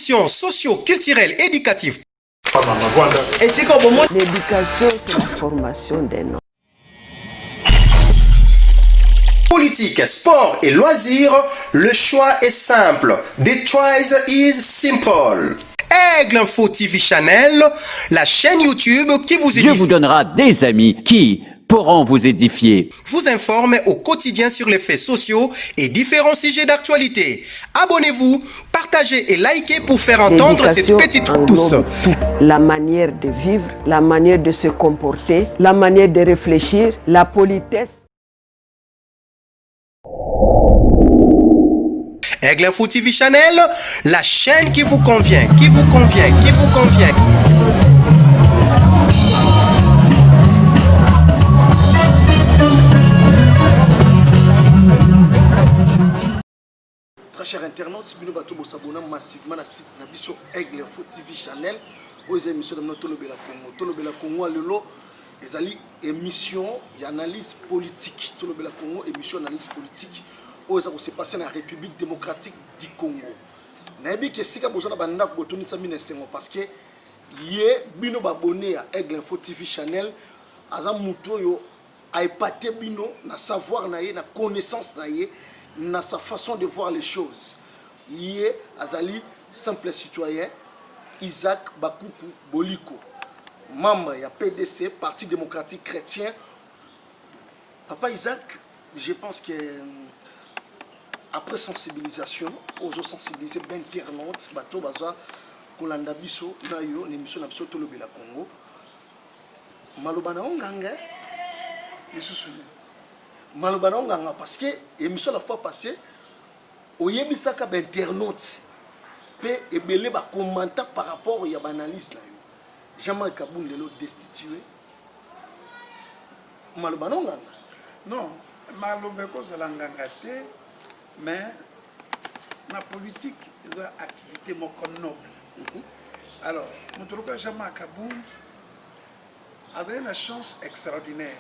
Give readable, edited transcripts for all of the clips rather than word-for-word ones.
émission socio-culturelle éducative. L'éducation, c'est la formation d'un homme. Politique, sport et loisirs, le choix est simple. The choice is simple. Aigle Info TV Channel, la chaîne YouTube qui vous Dieu vous donnera des amis qui pourront vous édifier. Vous informe au quotidien sur les faits sociaux et différents sujets d'actualité. Abonnez-vous, partagez et likez pour faire entendre ces petites tous. La manière de vivre, la manière de se comporter, la manière de réfléchir, la politesse. Aigle Info TV Channel, la chaîne qui vous convient, qui vous convient, qui vous convient. Très chers internautes, nous allons s'abonner massivement à la site Nabiso Aigle Info TV Channel. Aux émissions de notre Tolobela Congo. Tolobela Congo, lelo, les alliés émission et analyse politique. Tolobela Congo, émission analyse politique. Où ça s'est passé dans la République démocratique du Congo. Nabi que si ka besoin banda ko toni sa minesengo parce que yé bino abonné à Aigle Info TV Channel azam muto yo a épaté bino na savoir na yé na connaissance na yé na sa façon de voir les choses. Yé azali simple citoyen Isaac Bakuku Boliko, membre de PDC, Parti démocratique chrétien. Papa Isaac, je pense que après sensibilisation, aux sensibiliser d'internautes, bateau baza kolanda biso na yo l'émission na biso Tolobela Congo. Malobana onganga, malobana onganga parce que l'émission la fois passée, oyebisaka d'internautes. Et belé ba commentaire par rapport à l'analyse là. Jean-Marc Kaboun lelo destitué. Malobana onganga. Non, malobeko zalanganga te, mais la politique est une activité noble. Alors, notre Jean-Marc Kaboun avait une chance extraordinaire.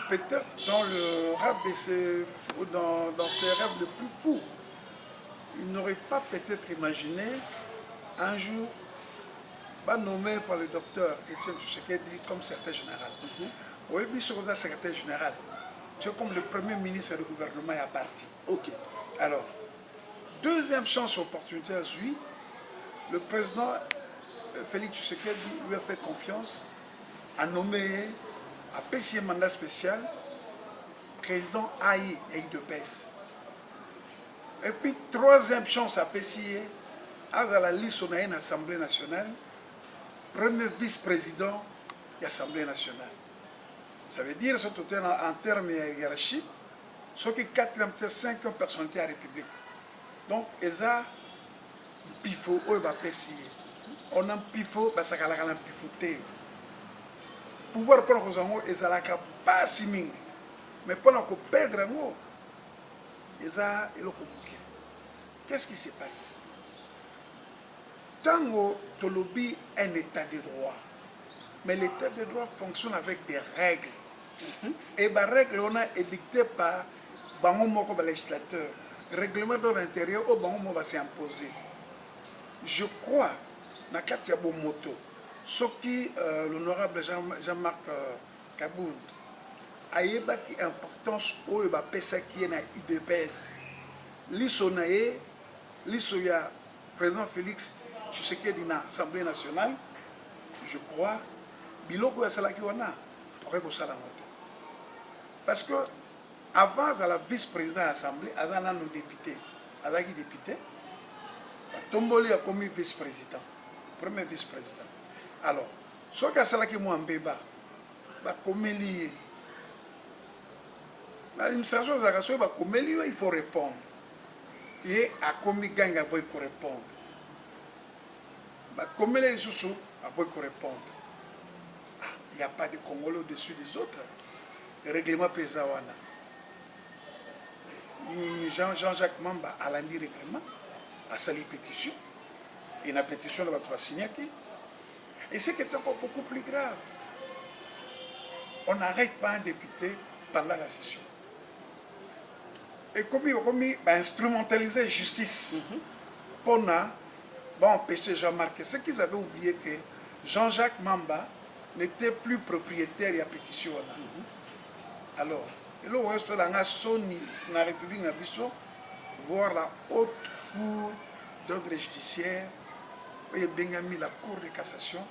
Peut-être dans le rêve de ses, ou dans ses rêves les plus fous, il n'aurait pas peut-être imaginé un jour pas nommé par le docteur Étienne Tshisekedi comme secrétaire général. Oui, bien sûr, vous secrétaire général. Tu es comme le premier ministre du gouvernement est parti. Ok. Alors, deuxième chance, opportunité à lui, le président Félix Tshisekedi lui a fait confiance à nommer, à passer un mandat spécial, président AI et IDPS. Et puis, troisième chance à Pessier, à la liste de l'Assemblée nationale, premier vice-président de l'Assemblée nationale. Ça veut dire, en termes hiérarchiques, ce qui est 4e, 5e personnalité à la République. Donc, ils ont pifo, Pessier. On a un pifo, ça a un pifoté. Pouvoir prendre aux gens, ils ont pas si ming. Mais pendant qu'on perd un mot, qu'est-ce qui se passe? Tango Tolobi est un état de droit. Mais l'état de droit fonctionne avec des règles. Et les règles on a édictées par le législateur. Règlement de l'intérieur, va s'imposer. Je crois, dans Katia Bomoto, ce qui l'honorable Jean-Marc Kabound a eu une importance au qui est dans l'UDPS. L'ISONAE, l'ISOYA, président Félix Tshisekedi dans l'Assemblée nationale, je crois, biloko ya salaki wana, parce que avant à la vice-président de l'Assemblée, azana nos députés, azaki député, Tomboli a commis vice-président, premier vice-président. Alors, ce que salaki moi en béba, comme lié. L'administration de la il faut répondre. Et à combien gagne pour répondre. Comme les sous pour répondre. Il n'y a pas de Congolais au-dessus des autres. Le règlement Pesawana. Jean-Jacques Mamba a l'andi règlement, a sali pétition. Et la pétition va signer. Et c'est qui est encore beaucoup plus grave. On n'arrête pas un député pendant la session. Et comme instrumentaliser la justice. Pona va empêcher Jean-Marc. C'est qu'ils avaient oublié que Jean-Jacques Mamba n'était plus propriétaire et à pétition. Alors, et là, on espère dans la Sony, dans la République, voir la haute cour d'ordre judiciaire, et bien mis la cour de cassation,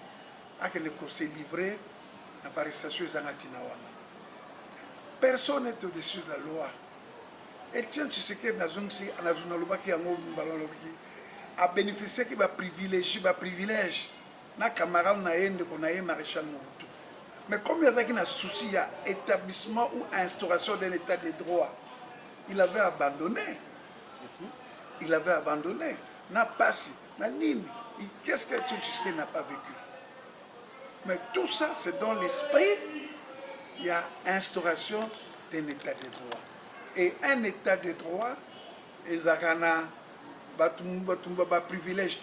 à que le conseil livré à l'arrestation des Anatinawana. Personne n'est au-dessus de la loi. Et tiens, tu sais que dans la zone qui a bénéficié de privilège, na camarade na ende qu'on a maréchal Mobutu. Mais comme il y a un souci, il y a établissement ou instauration d'un état de droit, il avait abandonné. Il avait abandonné. N'a pas si, n'a nini. Qu'est-ce que Tchétchouski n'a pas vécu? Mais tout ça, c'est dans l'esprit, il y a instauration d'un état de droit. Et un état de droit, les Arana, Batumba privilège.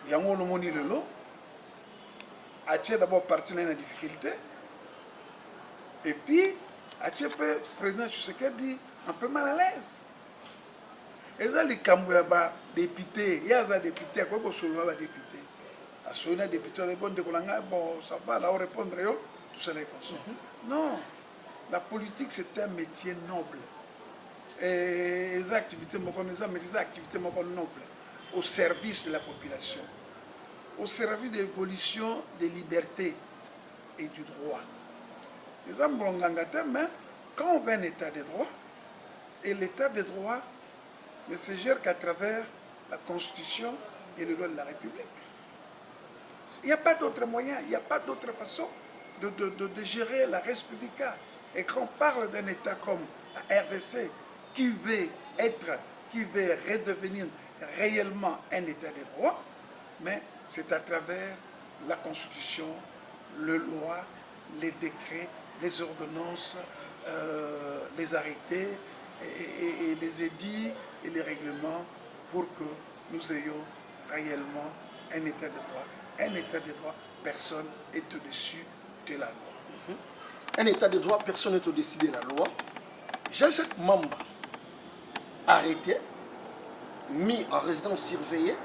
Il y a un homoni le lot. Atia d'abord parti dans la difficulté. Et puis, Atia peut, président Tshisekedi dit, un peu mal à l'aise. Et ça, les Kambouaba, députés, il y a des députés, à quoi qu'on soit député. À ce moment-là, député, on répond, bon, ça va, là, on répondra, tout ça, les consommateurs. Non, la politique, c'est un métier noble. Et les activités, des activités nobles, au service de la population, au service de l'évolution des libertés et du droit. Les hommes mais quand on veut un état de droit, et l'état de droit ne se gère qu'à travers la Constitution et les lois de la République. Il n'y a pas d'autre moyen, il n'y a pas d'autre façon de gérer la res publica. Et quand on parle d'un État comme la RDC, qui veut redevenir réellement un État de droit, mais c'est à travers la Constitution, les lois, les décrets, les ordonnances, les arrêtés et les édits et les règlements pour que nous ayons réellement un État de droit. Un État de droit, personne n'est au-dessus de la loi. Un État de droit, personne n'est au-dessus de la loi. Jean-Jacques Mamba, arrêté, mis en résidence surveillée.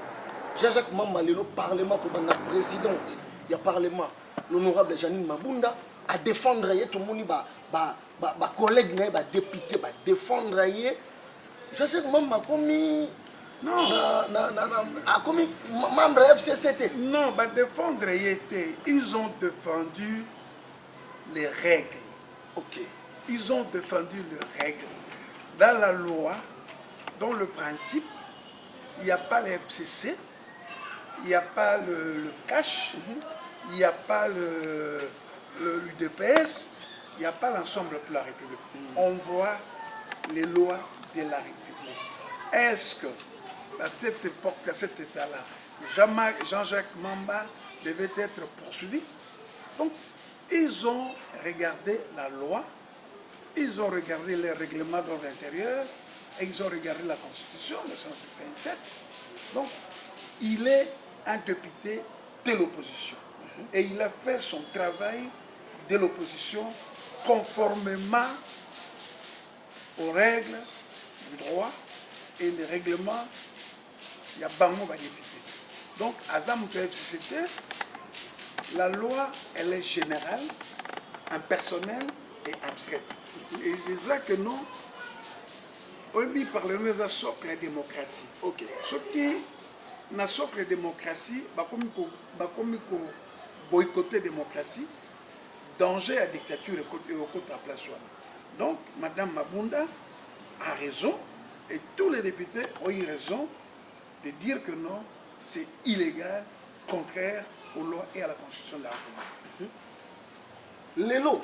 Jean-Jacques Mamba, le Parlement, pour la présidente, il y a Parlement, l'honorable Janine Mabunda, à défendre tout le monde, collègue, député, défendre. Jean-Jacques Mamba, commis. Non, a commis membre FCCT. Non, défendre, ils ont défendu les règles. Ok. Ils ont défendu les règles. Dans la loi, dans le principe, il n'y a pas le FCC, il n'y a pas le cash, il n'y a pas l'UDPS, il n'y a pas l'ensemble pour la République. On voit les lois de la République. Est-ce que, à cette époque, à cet état-là, Jean-Jacques Mamba devait être poursuivi? Donc, ils ont regardé la loi, ils ont regardé les règlements d'ordre intérieur, et ils ont regardé la Constitution, le 167. Donc, il est un député de l'opposition. Et il a fait son travail de l'opposition conformément aux règles du droit et les règlements. Il y a Bango va député. Donc, à FCCT, la loi, elle est générale, impersonnelle et abstraite. Et c'est ça que nous, on parle de socle de démocratie. Ok. Ce qui, dans la socle de démocratie, comme boycotter la démocratie, danger à la dictature et au côté de la place. Donc, Mme Mabunda a raison, et tous les députés ont eu raison de dire que non, c'est illégal, contraire aux lois et à la Constitution de la République. Lelo,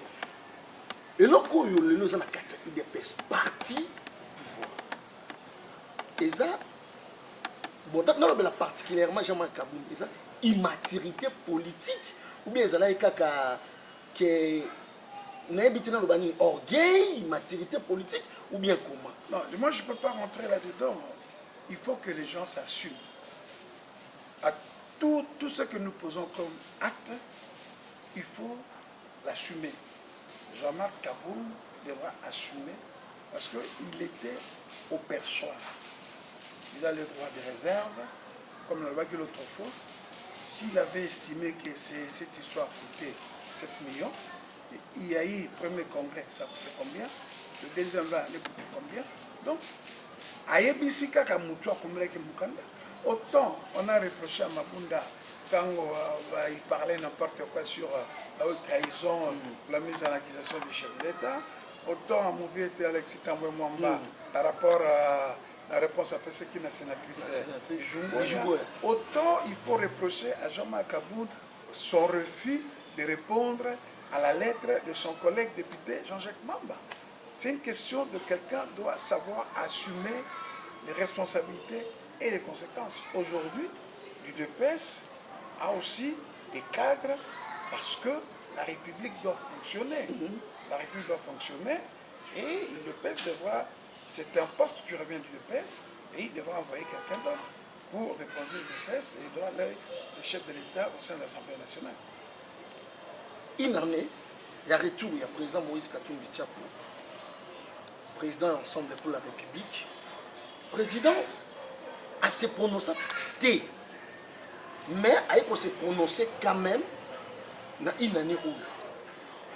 lelo, ça n'a qu'à IDPS, parti pouvoir. Et ça, bon, là, particulièrement, Jean-Marc Kaboum, et ça, immaturité politique, ou bien ça, là, que orgueil, immaturité politique, ou bien comment? Non, moi je ne peux pas rentrer là-dedans. Il faut que les gens s'assument. À tout ce que nous posons comme acte, il faut l'assumer. Jean-Marc Kaboum devra assumer parce qu'il était au perchoir. il a le droit de réserve, comme on l'a dit l'autre fois. S'il avait estimé que cette histoire coûtait 7 millions, il y a eu le premier congrès, ça coûtait combien? Le deuxième va coûter combien? Donc, Ayebisi Kaka Moutoua Koumreke Moukanda. Autant on a reproché à Mabunda quand il parlait n'importe quoi sur la haute trahison, la mise en accusation du chef d'État, autant à Mouvier était Alexis Tamboué Mwamba par rapport à la réponse à ce qui est la sénatrice Jungo. Autant il faut reprocher à Jean-Marc Kaboun son refus de répondre à la lettre de son collègue député Jean-Jacques Mamba. C'est une question de quelqu'un qui doit savoir assumer les responsabilités et les conséquences. Aujourd'hui, l'UDPS a aussi des cadres parce que la République doit fonctionner. La République doit fonctionner et l'UDPS devra, c'est un poste qui revient du l'UDPS et il devra envoyer quelqu'un d'autre pour répondre l'UDPS et il doit aller le chef de l'État au sein de l'Assemblée nationale. Une année, il y a retour, il y a le président Moïse Katumbi Tchapo, président Ensemble pour la République. Le président a se prononcé, mais il se prononcer quand même dans une année où.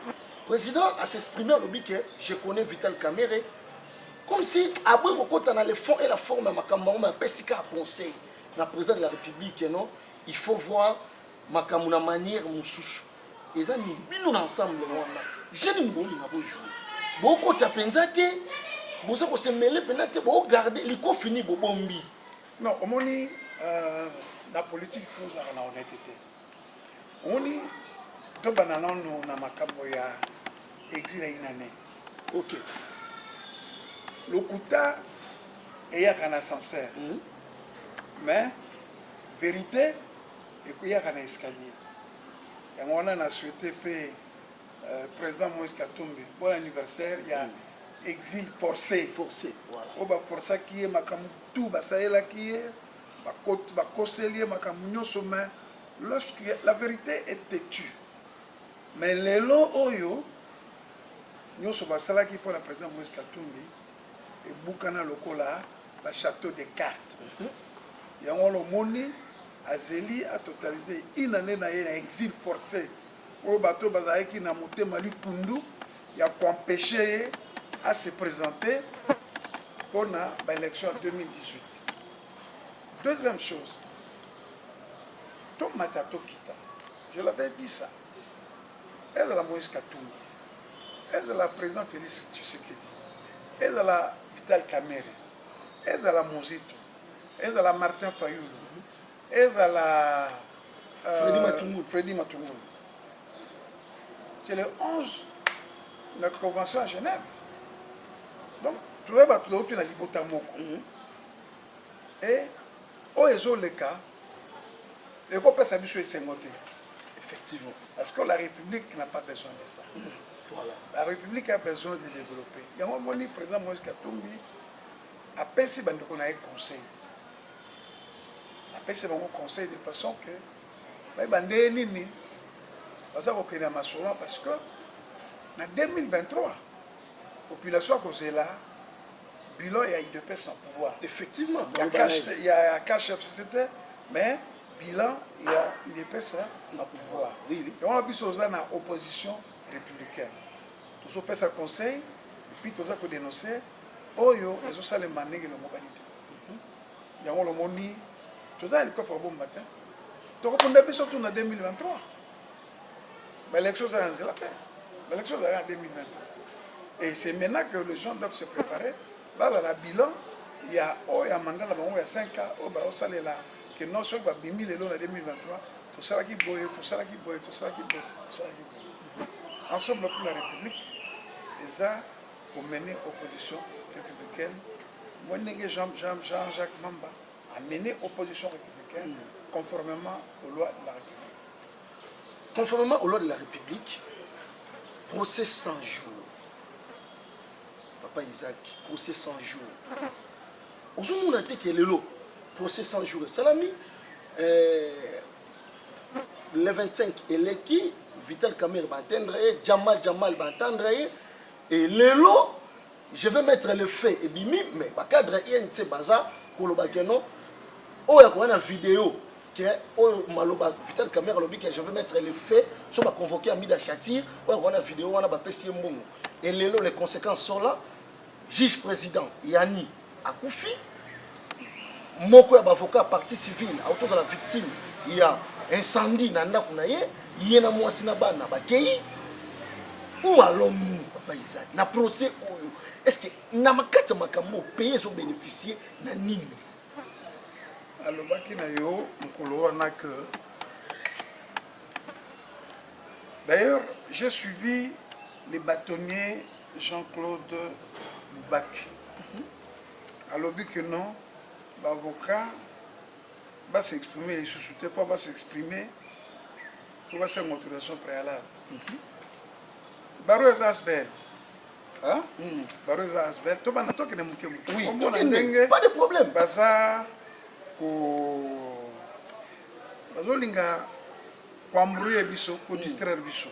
Le président a s'exprimé au lobby que je connais Vital Kamere, comme si, après qu'on a le fond et la forme de ma camarade, un conseil, le président de la République, non, il faut voir ma camarade manière, mon souche. Et ça, nous ensemble, je ne sais pas beaucoup de pensate, vous avez se mêler, vous garder, il faut finir pour bombi. Non, au moins, la politique, il faut avoir honnêteté. On dit, tout le monde a makaboya exil à une année. Ok. Le Kouta est un ascenseur. Mais, vérité, il y a un escalier. Et on a souhaité le président Moïse Katumbi, bon anniversaire, il y a exil forcé. Forcé, voilà. On va forcer qui est makamu tout, ça est qui est, va conseiller makamu sommet. Lorsque la vérité est têtue. Mais les lots oyo, nous sommes là qui pour le président Moïse Katumbi et Boukana Lokola, le château de cartes. Il y a un moni. Azeli a totalisé une année dans exil forcé. Au bateau Bazaïki n'a monté Mali Kundu, il a empêché à se présenter pour l'élection en 2018. Deuxième chose, Tom Matato Kita, je l'avais dit ça, elle est la Moïse Katumbi, elle est la présidente Félix Tshisekedi, elle est la Vital Kamere, elle est la Mozito, elle est la Martin Fayoulou. Et la Freddy Matoumoul. C'est le 11 de la convention à Genève. Donc, tu vois, tu as la Libotamoko. Et, au ESO, le cas, et qu'on peut s'habituer à s'émoter. Effectivement. Parce que la République n'a pas besoin de ça. Voilà. La République a besoin de développer. Il y a un moment, le président Moïse Katumbi a pensé qu'on a un conseil. C'est mon conseil de façon que parce que en 2023 la population a causé là bilan il y a IDP sans pouvoir. Effectivement, il y a KHFCT, mais bilan il y a IDP sans pouvoir. Et on a vu ça dans l'opposition républicaine. Tous ceux qui ont conseil et puis tous ceux qui ont dénoncé oyo ils ont ça les manières de la mobilité. Il y a le moni. Tout ça, il faut bon matin. Donc, on a vu surtout en 2023. Mais l'élection, ça a la paix. L'élection, ça a en 2023. Et c'est maintenant que les gens doivent se préparer. Là, la bilan, il y a un mandat, il y a 5 ans, il y a que non seulement 10 000 euros en 2023, tout ça qui boye, tout ça qui boye, tout ça qui boye, tout ça qui boye. Ensemble pour la République, et ça, pour mener opposition républicaine, moi, Jean-Jacques Mamba, a mené opposition républicaine conformément aux lois de la République. Conformément aux lois de la République, procès 100 jours. Papa Isaac, procès 100 jours. Aujourd'hui, on a dit que le procès 100 jours. Salami, le 25, et Vital Kamere va entendre, Jamal va entendre, et le lot, je vais mettre le fait et bimi mais ba cadre INT baza pour le bakeno oh ya kwa vidéo que oh maloba Vital Kamerhe lobi que je vais mettre le fait sur ma convoquer Amida Chatir oh ya kwa vidéo wana ba pesi mbongo et les conséquences sont là juge président Yani akufi moko ya avocat partie civile autour de la victime il y a incendie na ndako na ye yena mwasi na bana bakei ou alors papa Isaac na procès oyo est-ce que na makata makambo payer so bénéficier na nini alobaki na yo mokolo wana que d'ailleurs j'ai suivi les bâtonniers Jean-Claude Boubaki alobi que non l'avocat va s'exprimer les sous-soutiens pas va s'exprimer il faut faire une autorisation préalable Baroza Asbel hein Baroza Asbel to bana to kene muke muke oui pas de problème baza ko bazolinga kwambrouiller biso ko distraire biso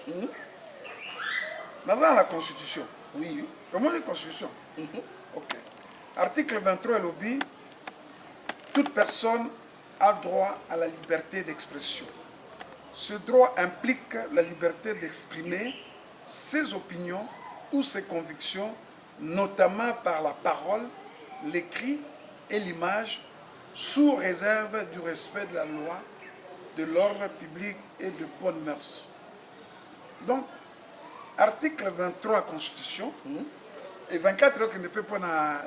dans la constitution oui comment la constitution OK article 23 lobby toute personne a droit à la liberté d'expression. Ce droit implique la liberté d'exprimer ses opinions ou ses convictions, notamment par la parole, l'écrit et l'image, sous réserve du respect de la loi, de l'ordre public et de bonnes mœurs. Donc, article 23 de la Constitution, et 24 qui ne peut pas la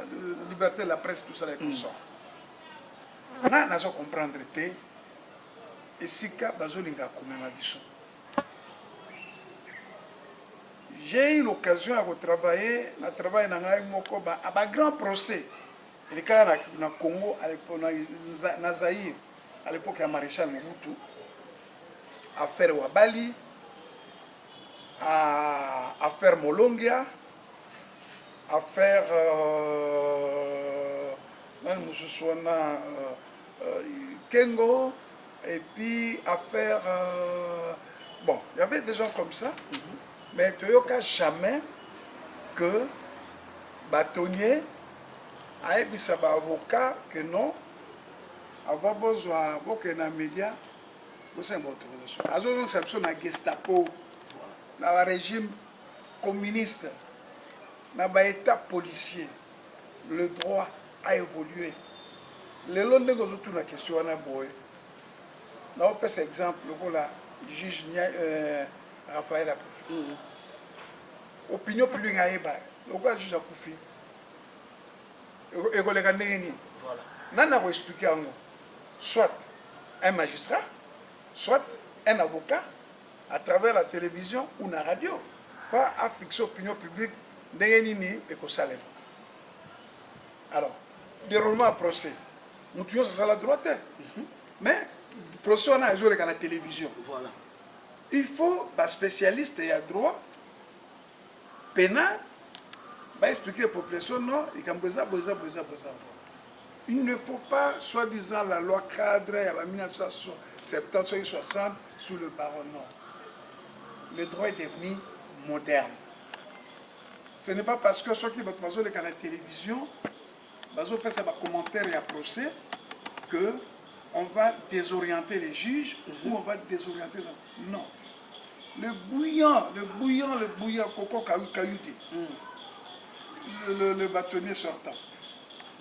liberté de la presse, tout ça, les consorts. Na zo comprendre te esika bazolinga komema biso. J'ai eu l'occasion de travailler dans un grand procès. Il y a na Congo, na Zaïre, à l'époque il y a maréchal Mobutu, affaire Wabali, affaire Molongia, affaire Kengo, et puis affaire bon, il y avait des gens comme ça, mais tu n'as jamais que bâtonnier a un avocat que non, avoir besoin de médias, c'est une autorisation. À ce moment-là, Gestapo, dans le régime communiste, dans l'État policier, le droit a évolué. Le long de la question, on a beau. Là, on peut cet exemple, le juge Raphaël Akoufi. Opinion publique à Eba. Le juge Akoufi. Et voilà. Nous avons expliqué soit un magistrat, soit un avocat, à travers la télévision ou la radio, pas à fixer l'opinion publique et Salem. Alors, déroulement à procès. Nous tuons ça à la droite. Mais le procès, on a la télévision. Voilà. Il faut un spécialiste et à droit pénal expliquer aux populations non, il ne faut pas, soi-disant, la loi cadre en 1970, 60 sous le baron. Non. Le droit est devenu moderne. Ce n'est pas parce que ceux qui vont à la télévision, ils fait des commentaires et un procès, qu'on va désorienter les juges ou on va désorienter les gens. Non. Le bouillant, coco, caillouté. Le bâtonnier sortant.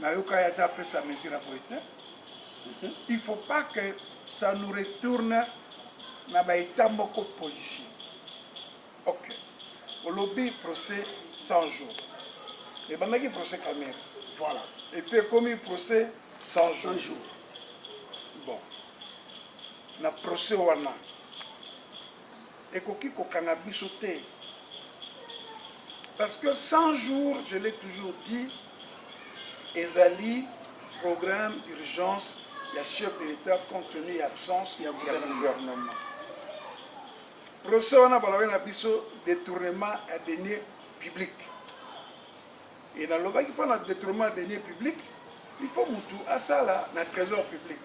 Il ne faut pas que ça nous retourne dans l'état policier. Ok. Au lobby, procès 100 jours. Et pendant qu'il procès Kamerhe. Voilà. Et puis, comme il procès 100 jours. Bon. Na procès wana. Et koki ko cannabis sauté. Parce que 100 jours, je l'ai toujours dit, Ezali, programme d'urgence, il y a chef de l'État compte tenu de l'absence, il y a gouvernement. Procès on a détournement à deniers publics. Et dans le bas qui prend le détournement à deniers publics, il faut à ça là, dans le trésor public.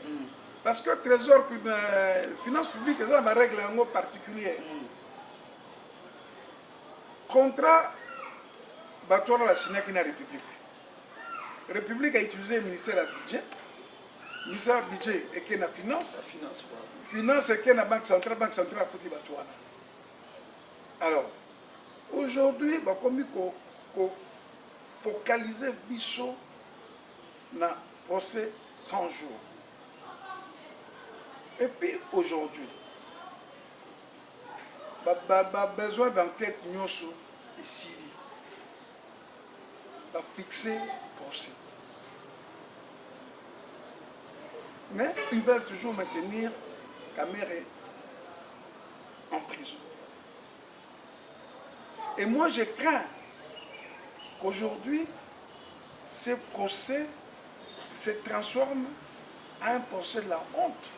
Parce que le trésor public, finance publique, c'est une règle particulière. Contrat Batoura la signé qui la République. La République a utilisé le ministère du budget. Le ministère du budget et qui la finance. Finance et qui la banque centrale a foutu Batoura. Alors, aujourd'hui, comme il faut focaliser Bissot dans le procès 100 jours. Et puis aujourd'hui, besoin d'enquête ici. Fixer procès. Mais ils veulent toujours maintenir Kamere en prison. Et moi, je crains qu'aujourd'hui, ce procès se transforme en un procès de la honte.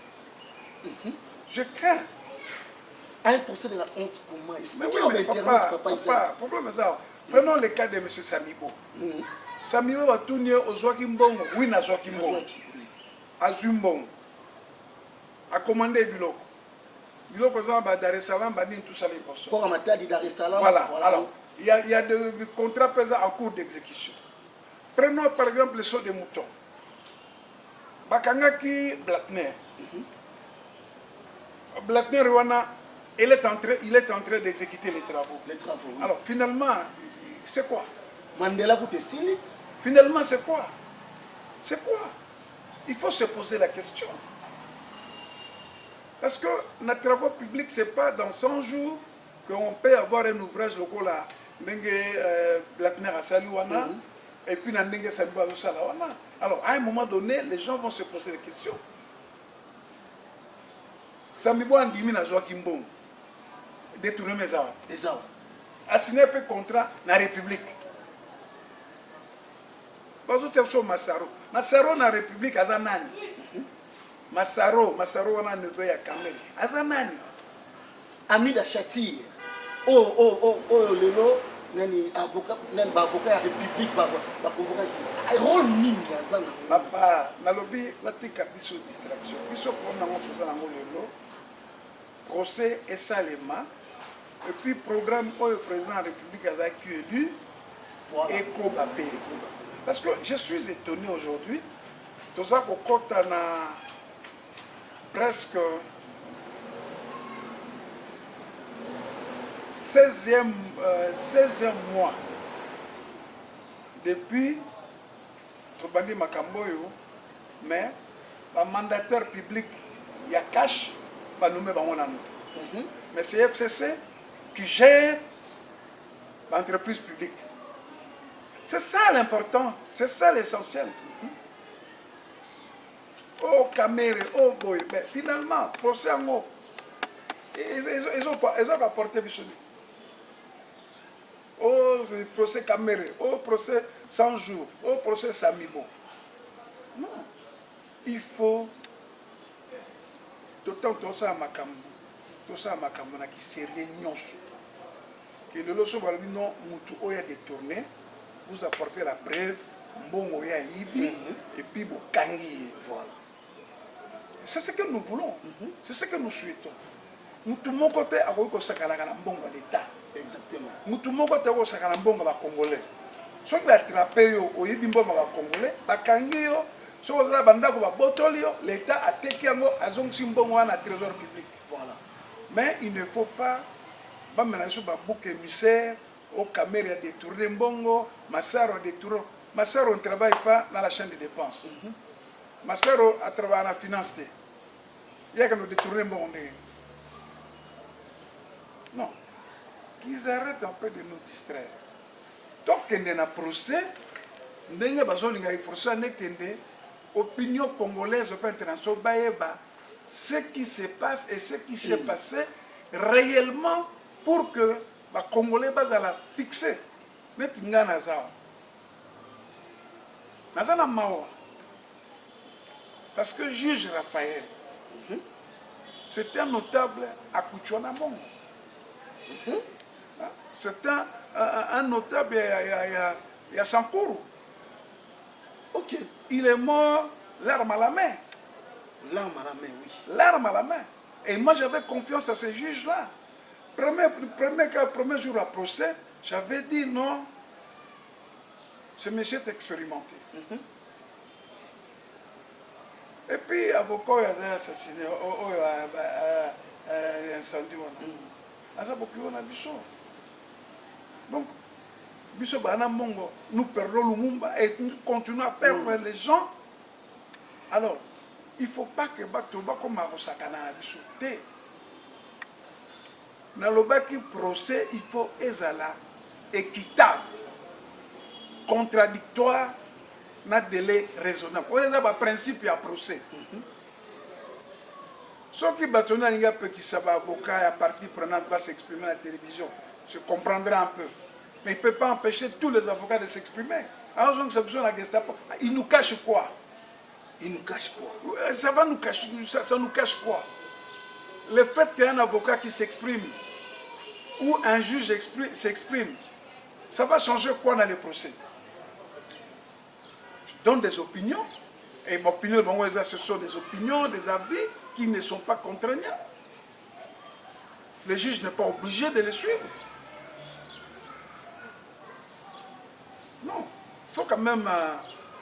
Je crains. Un procès de la honte pour moi. Mais problème ça. Prenons le cas de M. Samibo. Samibo va tourner au Zouakimbongo. Oui, na Zouakimbongo. À Zumbongo. À commander Biloko. Biloko, par exemple, à Dar es Salaam, tout ça les personnes. Pour amateur de Dar es Salaam. Voilà. Alors, il y a des contrats pesants en cours d'exécution. Prenons par exemple le saut des moutons. Bakangaki Blattner. Blattner, il est en train d'exécuter les travaux. Les travaux. Oui. Alors, finalement, c'est quoi? Mandela Boutessili. Finalement, c'est quoi? C'est quoi? Il faut se poser la question. Parce que notre travaux public, ce n'est pas dans 100 jours qu'on peut avoir un ouvrage local à Blattner à Saliwana et puis dans Nengue Saliwa à Salawana. Alors, à un moment donné, les gens vont se poser des questions. Samibo Andimi na Zouakimbongo. Détourner mes armes. Les armes. A signé un contrat dans la République. Bazo Tepso Massaro. Massaro na République Azanani. Massaro wana neveu ya Kamel. Azanani. Amida Chati. Oh, lelo nani avocat ya République ba convoquer. Rôle nini azana. Papa, na lobi latika biso distraction. Biso pour nango toza nango lelo. Procès et Salema. Et puis, programme où le président de la République a qui élu, voilà. Et Kobapé. Parce que je suis étonné aujourd'hui, tout ça qu'on compte en presque 16e mois depuis Tobandi Makamboyo, mais le mandataire public, il y a cash, va nommer mais c'est FCC qui gère l'entreprise publique. C'est ça l'important, c'est ça l'essentiel. Oh, Kamere, oh, boy, mais finalement, procès en haut, ils ont apporté Bissoni. Oh, le procès Kamere, oh, procès 100 jours, oh, procès Samibo. Non, il faut tout ça à Makambo. Tout ça à Makambo qui sérieux nyonso. Que le loso balbi non mutu oya détourné, vous apportez la preuve, mbongo ya ibi et puis bokangi. Voilà. C'est ce que nous voulons. C'est ce que nous souhaitons. Mutu mon côté a voulu que ça kala mbongo l'État. Exactement. Mutu mon côté ko ça kala mbongo ba congolais. Ceux qui va attraper yo oyibi mbongo ba congolais, bakangi yo, ceux qui va banda ko ba botoli yo, l'État a teki yango azongsi mbongo wana trésor public. Voilà. Mais il ne faut pas, bouc émissaire, au caméra détourner Mbongo, Massaro a détourné. Massaro ne travaille pas dans la chaîne de dépenses. Massaro a travaillé dans la finance. Il y a que nous détourner Mbongo. Non. Qu'ils arrêtent un peu de nous distraire. Donc, il y a un procès, il y a un procès, l'opinion congolaise, internationale, ce qui se passe et ce qui s'est passé réellement pour que les Congolais soient la fixer. Mais tu n'as pas ça. Parce que le juge Raphaël, c'était un notable à Kouchouanamong. C'était un notable à Sankourou. Ok. Il est mort l'arme à la main. L'arme à la main, oui. L'arme à la main. Et moi, j'avais confiance à ces juges-là. Premier jour à procès, j'avais dit non, ce monsieur est expérimenté. Et puis, avocat, il a assassiné, incendie. Donc, nous perdons Lumumba et nous continuons à perdre les gens. Alors, il ne faut pas que Batoba comme Arosakana Abissoté. Dans le procès, il faut ezala équitable, contradictoire, na délai raisonnable. On a un principe et un procès. Ceux qui battent un peu qui savent avocat et à partie prenante va s'exprimer à la télévision, je comprendrai un peu. Mais il ne peut pas empêcher tous les avocats de s'exprimer. Alors, il nous cache quoi? Il nous cache quoi? Ça va nous cacher, ça nous cache quoi? Le fait qu'il y ait un avocat qui s'exprime ou un juge s'exprime, ça va changer quoi dans le procès? Je donne des opinions, et mon opinion, ce sont des opinions, des avis qui ne sont pas contraignants. Le juge n'est pas obligé de les suivre. Non, il faut quand même,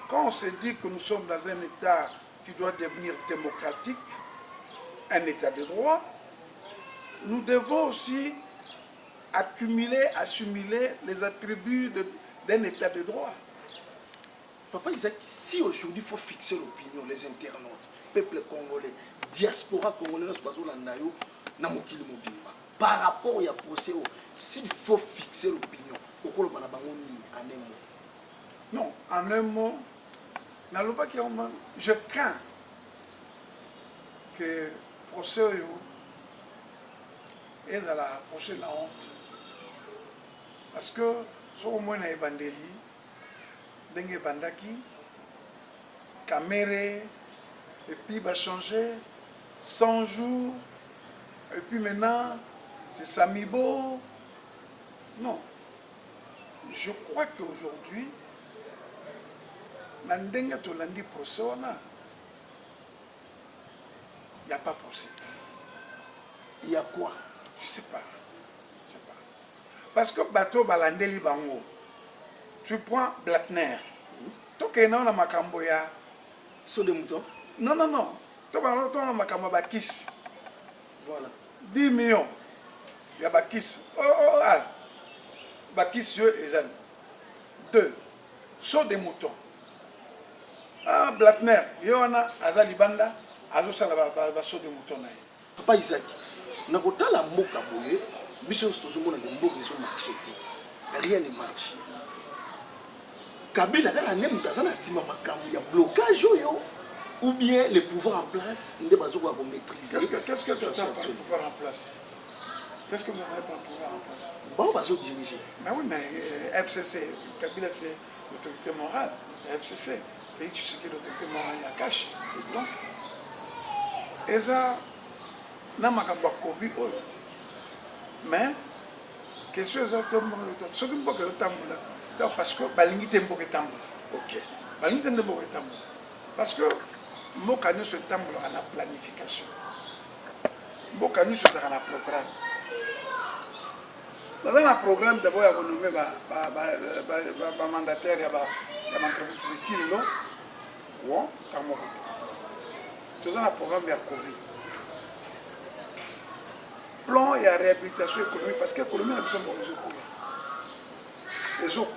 quand on se dit que nous sommes dans un État qui doit devenir démocratique, un État de droit, nous devons aussi assimiler les attributs d'un État de droit. Papa Isaac, si aujourd'hui il faut fixer l'opinion, les internautes, peuple congolais, diaspora congolais, par rapport au procès, s'il faut fixer l'opinion, en un mot. Non, en un mot, je crains que le procès est dans la procès de la honte. Parce que, si au moins il y a des bandeli, des bandaki, caméré, et puis il va changer 100 jours, et puis maintenant, c'est Samibo. Non. Je crois qu'aujourd'hui, dans le procès, il n'y a pas procès. Il y a quoi? Je ne sais pas. Parce que bateau balandeli bango, tu prends Blattner. Tu es dans ma camboya. Saut de mouton? Non. Tu es dans ma camboya Bakis. Voilà. 10 millions. Il y a Bakis. Bakis, et 2. Saut de mouton. Blattner. Il y a Azalibanda. Azosala saut de mouton. Papa Isaac, na kota la moka boye, biso tozomona ke mboka ezo marché te. Rien ne marche. Kabila kala nem tazana sima makambo ya blocage oyo ou bien le pouvoir en place nde bazo ko maîtriser. Qu'est-ce que tu attends par le pouvoir en place? Qu'est-ce que vous avez par le pouvoir en place? Bon bazo diriger. Mais oui, mais FCC, Kabila c'est l'autorité morale. FCC, pays tu sais que l'autorité morale y a caché. Donc eza na makambo Covid oyo. Mais question exactement ce que mboka yotambola parce que balingi te mboka tambola. OK. Balingi te mboka tambola. Parce que mboka nyonso tambola na planification. Mboka nyonso ça na programme. Dans un programme d'abord ya nommer ba mandataire ya entreprise publique non. Ou comme c'est un programme ya Covid. Plan et réhabilitation économique parce que l'économie a besoin de les eaux.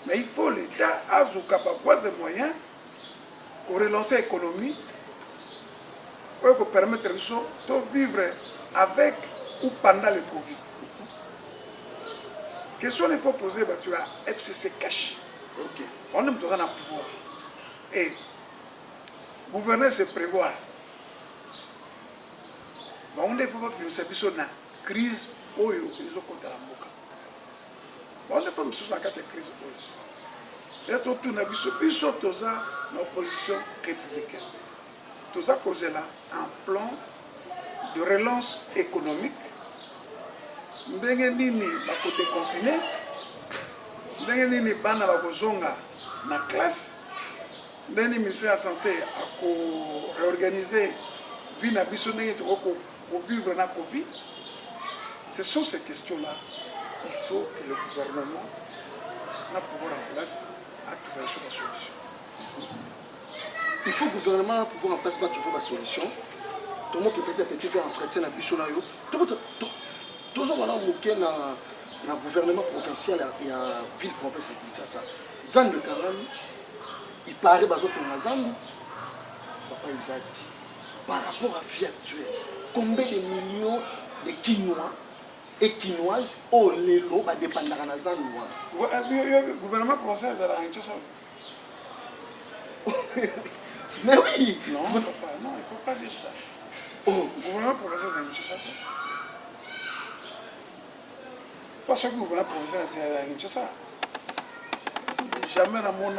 Mais il faut l'État avoir des moyens pour relancer l'économie pour permettre de vivre avec ou pendant le Covid. Question qu'il faut poser, tu as FCC cash. OK. On aime toujours un pouvoir. Et gouverner, c'est prévoir. On ne faut pas penser à la crise où ils ont contre la moka. On ne peut pas penser à la crise où. Et tout le monde est en opposition républicaine. Tout ça cause là un plan de relance économique. Ndenge nini ba côté confiné, ndenge nini bana ba kozonga na classe, ndenge nini ministère de la santé a réorganiser vie na biso ndenge pour vivre dans la Covid. Ce sont ces questions-là. Il faut que le gouvernement na pouvoir en place à trouver la solution. Il faut que le gouvernement pouvoir en place pas trouver la solution. Tout le monde peut peut-être faire entretien à Bichon. Tout le monde a na gouvernement provincial et à ville province de Kinshasa. Zan de Karam, il paraît bazo ton Zan, papa Isaac. Par rapport à la vie actuelle, combien de millions de Quinois et Quinoises au Lélo va dépendre de la Zan noire? Le gouvernement provincial a rien ça. Mais oui! Non, il ne faut pas dire ça. Oh, le gouvernement provincial a rien ça. Parce que le gouvernement provincial a rien ça. Jamais dans mon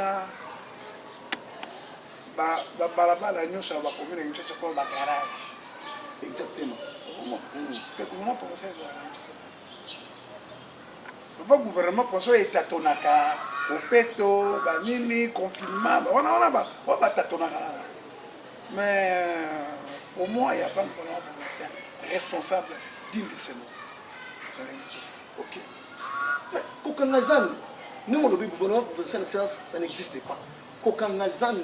balabala nous ça va combien de choses pour la garage. Exactement. Le gouvernement provincial a rien ça. Le gouvernement provincial est à Tonaka, au Peto, Banini, confinement, on va tatonaka. Mais pour moi, il n'y a pas de gouvernement provincial responsable digne de ce nom. Ça n'existe pas. Ok. Mais Kokangazan, nous on le gouvernement provincial, ça n'existe pas. Kokangazan,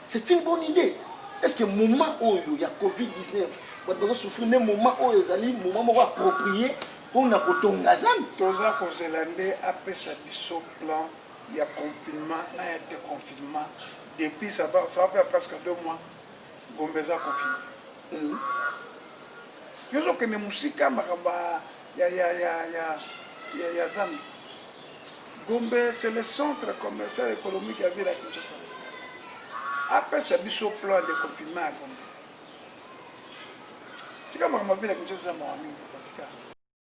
c'est une bonne idée. Est-ce que le moment où il y a Covid-19, on a besoin de souffrir, mais le moment où il y a un moment approprié pour nous Kokangazan? Tous les Zélandais après ça plan, il y a confinement, il y a déconfinement. Depuis ça va faire presque 2 mois, Gombeza confiné. Je sais que les musiques, il y a Zan. Gombe, c'est le centre commercial et économique de la ville à Kinshasa. Après ça, il y a un plan de confinement à Gombe. Tu sais, ma ville à Kinshasa, mon ami,